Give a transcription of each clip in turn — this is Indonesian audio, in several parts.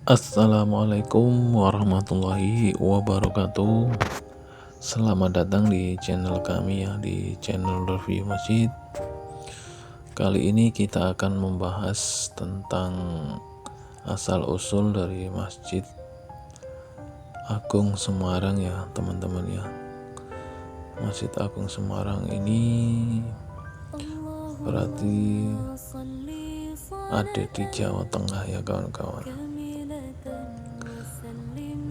Assalamualaikum warahmatullahi wabarakatuh. Selamat datang di channel kami ya, di channel review masjid. Kali ini kita akan membahas tentang asal usul dari Masjid Agung Semarang ya teman-teman ya. Masjid Agung Semarang ini berarti ada di Jawa Tengah ya kawan-kawan.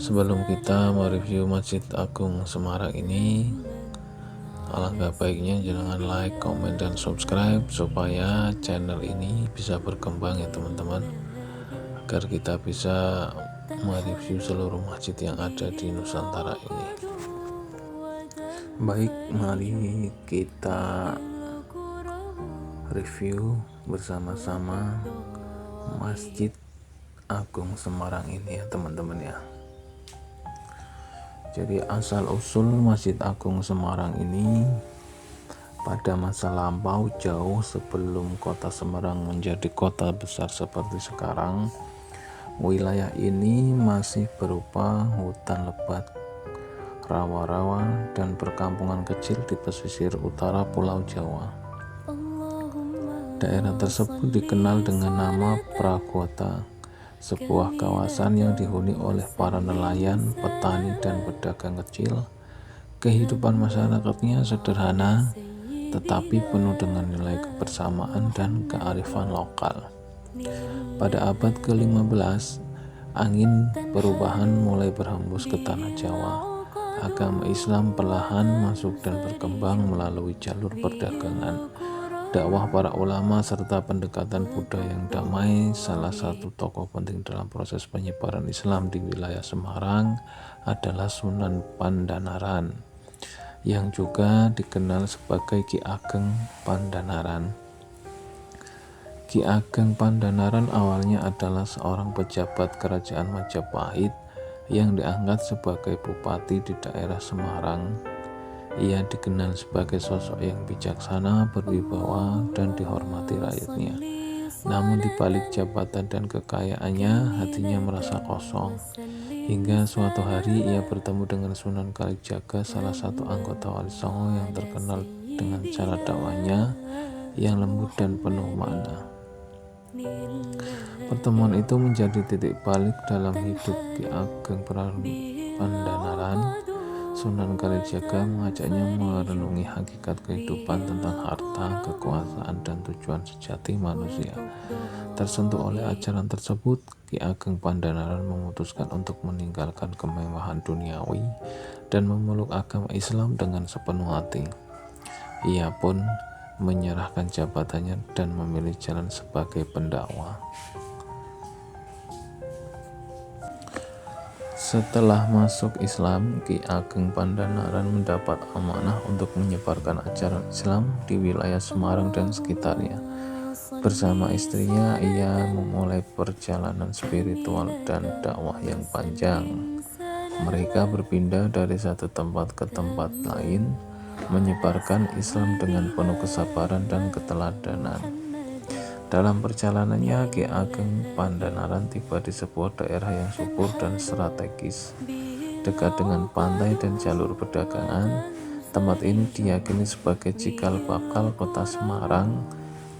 Sebelum kita mereview Masjid Agung Semarang ini, alangkah baiknya jangan like, komen, dan subscribe supaya channel ini bisa berkembang ya teman-teman, agar kita bisa mereview seluruh masjid yang ada di Nusantara ini. Baik, mari kita review bersama-sama Masjid Agung Semarang ini ya teman-teman ya. Jadi asal usul Masjid Agung Semarang ini pada masa lampau jauh sebelum kota Semarang menjadi kota besar seperti sekarang, wilayah ini masih berupa hutan lebat, rawa-rawa, dan perkampungan kecil di pesisir utara Pulau Jawa. Daerah tersebut dikenal dengan nama Pragota, sebuah kawasan yang dihuni oleh para nelayan, petani, dan pedagang kecil. Kehidupan masyarakatnya sederhana, tetapi penuh dengan nilai kebersamaan dan kearifan lokal. Pada abad ke-15, angin perubahan mulai berhembus ke tanah Jawa. Agama Islam perlahan masuk dan berkembang melalui jalur perdagangan, dakwah para ulama, serta pendekatan budaya yang damai. Salah satu tokoh penting dalam proses penyebaran Islam di wilayah Semarang adalah Sunan Pandanaran, yang juga dikenal sebagai Ki Ageng Pandanaran. Ki Ageng Pandanaran awalnya adalah seorang pejabat kerajaan Majapahit yang diangkat sebagai bupati di daerah Semarang. Ia dikenal sebagai sosok yang bijaksana, berwibawa, dan dihormati rakyatnya. Namun di balik jabatan dan kekayaannya, hatinya merasa kosong. Hingga suatu hari ia bertemu dengan Sunan Kalijaga, salah satu anggota Wali Songo yang terkenal dengan cara dakwahnya yang lembut dan penuh makna. Pertemuan itu menjadi titik balik dalam hidup Ki Ageng Pandanaran. Sunan Kalijaga mengajaknya merenungi hakikat kehidupan tentang harta, kekuasaan, dan tujuan sejati manusia. Tersentuh oleh ajaran tersebut, Ki Ageng Pandanaran memutuskan untuk meninggalkan kemewahan duniawi dan memeluk agama Islam dengan sepenuh hati. Ia pun menyerahkan jabatannya dan memilih jalan sebagai pendakwah. Setelah masuk Islam, Ki Ageng Pandanaran mendapat amanah untuk menyebarkan ajaran Islam di wilayah Semarang dan sekitarnya. Bersama istrinya, ia memulai perjalanan spiritual dan dakwah yang panjang. Mereka berpindah dari satu tempat ke tempat lain, menyebarkan Islam dengan penuh kesabaran dan keteladanan. Dalam perjalanannya, Ki Ageng Pandanaran tiba di sebuah daerah yang subur dan strategis, dekat dengan pantai dan jalur perdagangan. Tempat ini diyakini sebagai cikal bakal kota Semarang.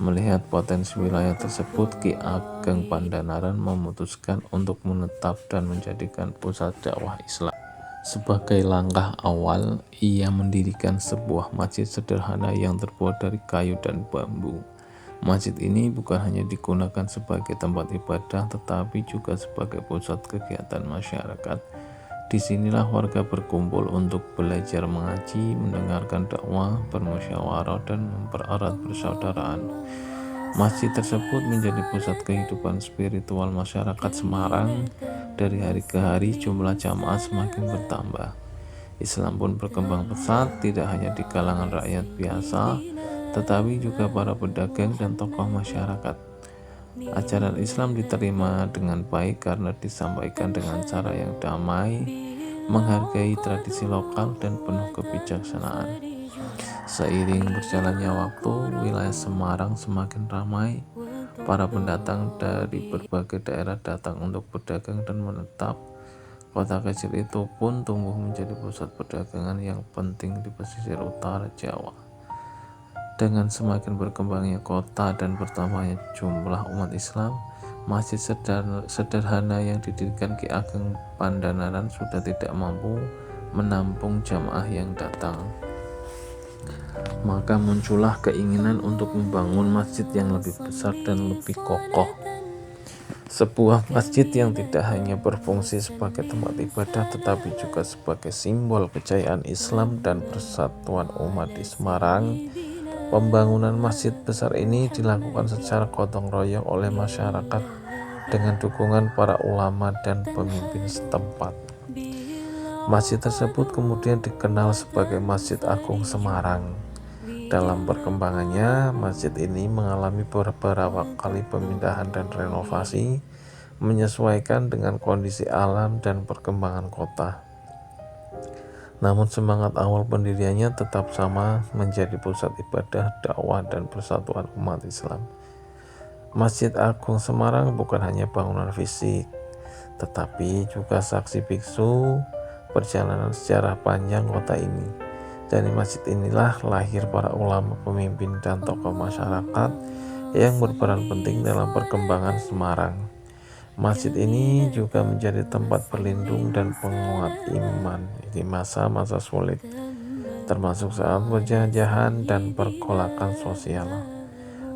Melihat potensi wilayah tersebut, Ki Ageng Pandanaran memutuskan untuk menetap dan menjadikan pusat dakwah Islam. Sebagai langkah awal, ia mendirikan sebuah masjid sederhana yang terbuat dari kayu dan bambu. Masjid ini bukan hanya digunakan sebagai tempat ibadah, tetapi juga sebagai pusat kegiatan masyarakat. Disinilah warga berkumpul untuk belajar mengaji, mendengarkan dakwah, bermusyawarah, dan mempererat persaudaraan. Masjid tersebut menjadi pusat kehidupan spiritual masyarakat Semarang. Dari hari ke hari jumlah jamaah semakin bertambah. Islam pun berkembang pesat, tidak hanya di kalangan rakyat biasa, tetapi juga para pedagang dan tokoh masyarakat. Ajaran Islam diterima dengan baik karena disampaikan dengan cara yang damai, menghargai tradisi lokal, dan penuh kebijaksanaan. Seiring berjalannya waktu, wilayah Semarang semakin ramai. Para pendatang dari berbagai daerah datang untuk berdagang dan menetap. Kota kecil itu pun tumbuh menjadi pusat perdagangan yang penting di pesisir utara Jawa. Dengan semakin berkembangnya kota dan bertambahnya jumlah umat Islam, masjid sederhana yang didirikan Ki Ageng Pandanaran sudah tidak mampu menampung jamaah yang datang. Maka muncullah keinginan untuk membangun masjid yang lebih besar dan lebih kokoh. Sebuah masjid yang tidak hanya berfungsi sebagai tempat ibadah tetapi juga sebagai simbol kejayaan Islam dan persatuan umat di Semarang. Pembangunan masjid besar ini dilakukan secara gotong royong oleh masyarakat dengan dukungan para ulama dan pemimpin setempat. Masjid tersebut kemudian dikenal sebagai Masjid Agung Semarang. Dalam perkembangannya, masjid ini mengalami beberapa kali pemindahan dan renovasi, menyesuaikan dengan kondisi alam dan perkembangan kota. Namun semangat awal pendiriannya tetap sama, menjadi pusat ibadah, dakwah, dan persatuan umat Islam. Masjid Agung Semarang bukan hanya bangunan fisik, tetapi juga saksi biksu perjalanan sejarah panjang kota ini. Dari masjid inilah lahir para ulama, pemimpin, dan tokoh masyarakat yang berperan penting dalam perkembangan Semarang. Masjid ini juga menjadi tempat berlindung dan penguat iman di masa-masa sulit, termasuk saat penjajahan dan pergolakan sosial.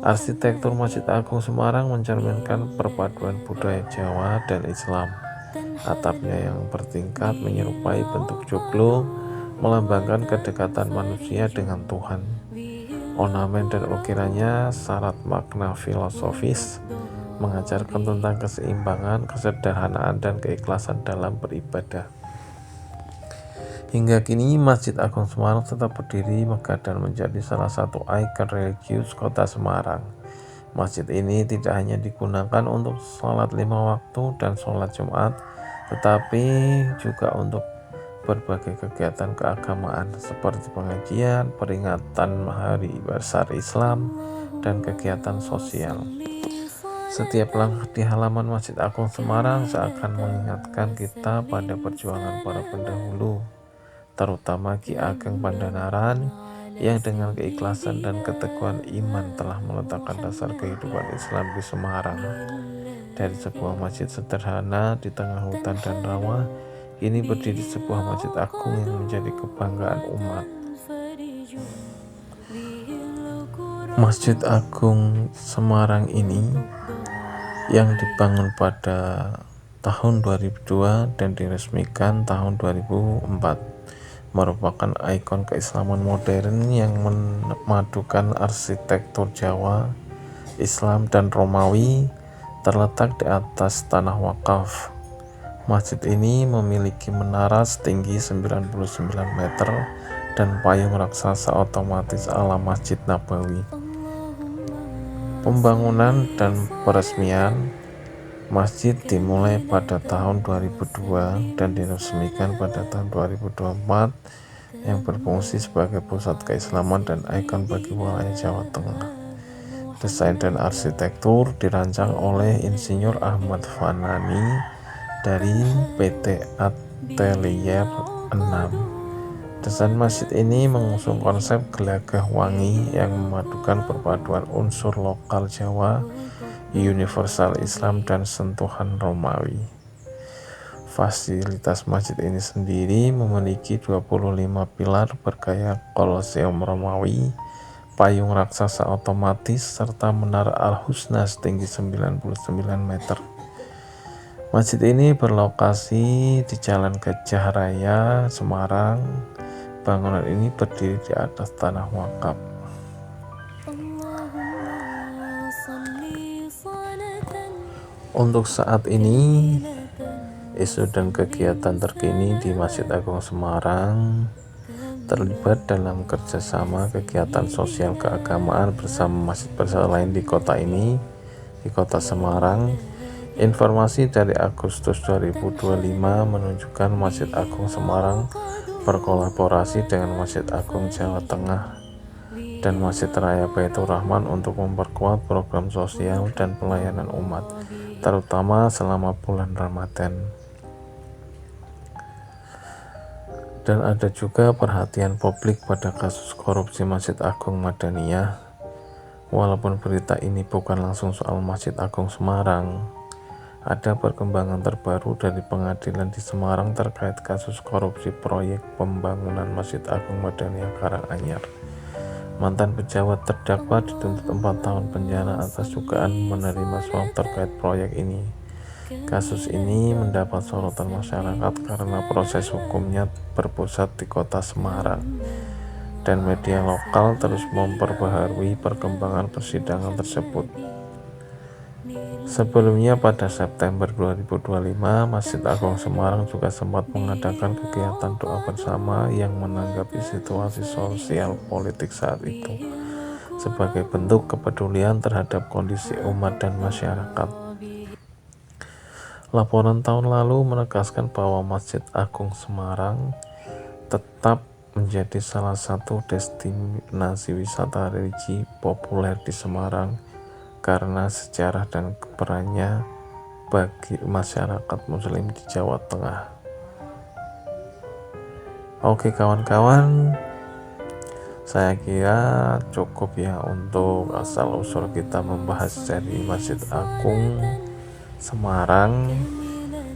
Arsitektur Masjid Agung Semarang mencerminkan perpaduan budaya Jawa dan Islam. Atapnya yang bertingkat menyerupai bentuk joglo, melambangkan kedekatan manusia dengan Tuhan. Ornamen dan ukirannya syarat makna filosofis, mengajarkan tentang keseimbangan, kesederhanaan, dan keikhlasan dalam beribadah. Hingga kini Masjid Agung Semarang tetap berdiri megah dan menjadi salah satu ikon religius kota Semarang. Masjid ini tidak hanya digunakan untuk sholat 5 waktu dan sholat Jumat, tetapi juga untuk berbagai kegiatan keagamaan seperti pengajian, peringatan Hari Besar Islam, dan kegiatan sosial. Setiap langkah di halaman Masjid Agung Semarang seakan mengingatkan kita pada perjuangan para pendahulu, terutama Ki Ageng Pandanaran yang dengan keikhlasan dan keteguhan iman telah meletakkan dasar kehidupan Islam di Semarang. Dari sebuah masjid sederhana di tengah hutan dan rawa, kini berdiri sebuah masjid agung yang menjadi kebanggaan umat. Masjid Agung Semarang ini yang dibangun pada tahun 2002 dan diresmikan tahun 2004 merupakan ikon keislaman modern yang memadukan arsitektur Jawa, Islam, dan Romawi. Terletak di atas tanah wakaf. Masjid ini memiliki menara setinggi 99 meter dan payung raksasa otomatis ala Masjid Nabawi. Pembangunan dan peresmian masjid dimulai pada tahun 2002 dan diresmikan pada tahun 2024 yang berfungsi sebagai pusat keislaman dan ikon bagi wilayah Jawa Tengah. Desain dan arsitektur dirancang oleh Insinyur Ahmad Fanani dari PT Atelier 6. Desain masjid ini mengusung konsep gelagah wangi yang memadukan perpaduan unsur lokal Jawa, universal Islam, dan sentuhan Romawi. Fasilitas masjid ini sendiri memiliki 25 pilar bergaya Koloseum Romawi, payung raksasa otomatis, serta menara Al-Husna setinggi 99 meter. Masjid ini berlokasi di Jalan Gajah Raya, Semarang. Bangunan ini berdiri di atas tanah wakaf. Untuk saat ini, isu dan kegiatan terkini di Masjid Agung Semarang terlibat dalam kerjasama kegiatan sosial keagamaan bersama masjid besar lain di kota ini, di kota Semarang. Informasi dari Agustus 2025 menunjukkan Masjid Agung Semarang berkolaborasi dengan Masjid Agung Jawa Tengah dan Masjid Raya Baitur Rahman untuk memperkuat program sosial dan pelayanan umat, terutama selama bulan Ramadan. Dan ada juga perhatian publik pada kasus korupsi Masjid Agung Madaniyah. Walaupun berita ini bukan langsung soal Masjid Agung Semarang, ada perkembangan terbaru dari pengadilan di Semarang terkait kasus korupsi proyek pembangunan Masjid Agung Madaniyah Karanganyar. Mantan pejabat terdakwa dituntut 4 tahun penjara atas dugaan menerima suap terkait proyek ini. Kasus ini mendapat sorotan masyarakat karena proses hukumnya berpusat di kota Semarang, dan media lokal terus memperbaharui perkembangan persidangan tersebut. Sebelumnya pada September 2025, Masjid Agung Semarang juga sempat mengadakan kegiatan doa bersama yang menanggapi situasi sosial politik saat itu sebagai bentuk kepedulian terhadap kondisi umat dan masyarakat. Laporan tahun lalu menegaskan bahwa Masjid Agung Semarang tetap menjadi salah satu destinasi wisata religi populer di Semarang karena sejarah dan perannya bagi masyarakat Muslim di Jawa Tengah. Oke kawan-kawan, saya kira cukup ya untuk asal-usul kita membahas dari Masjid Agung Semarang.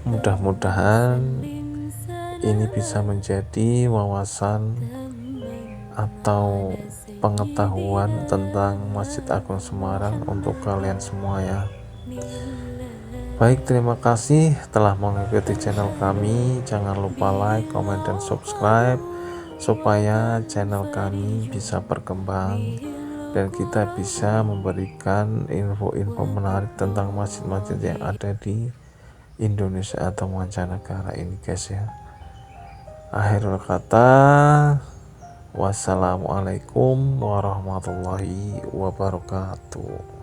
Mudah-mudahan ini bisa menjadi wawasan atau pengetahuan tentang Masjid Agung Semarang untuk kalian semua ya. Baik, terima kasih telah mengikuti channel kami. Jangan lupa like, comment, dan subscribe supaya channel kami bisa berkembang dan kita bisa memberikan info-info menarik tentang masjid-masjid yang ada di Indonesia atau mancanegara ini guys ya. Akhirul kata, wassalamualaikum warahmatullahi wabarakatuh.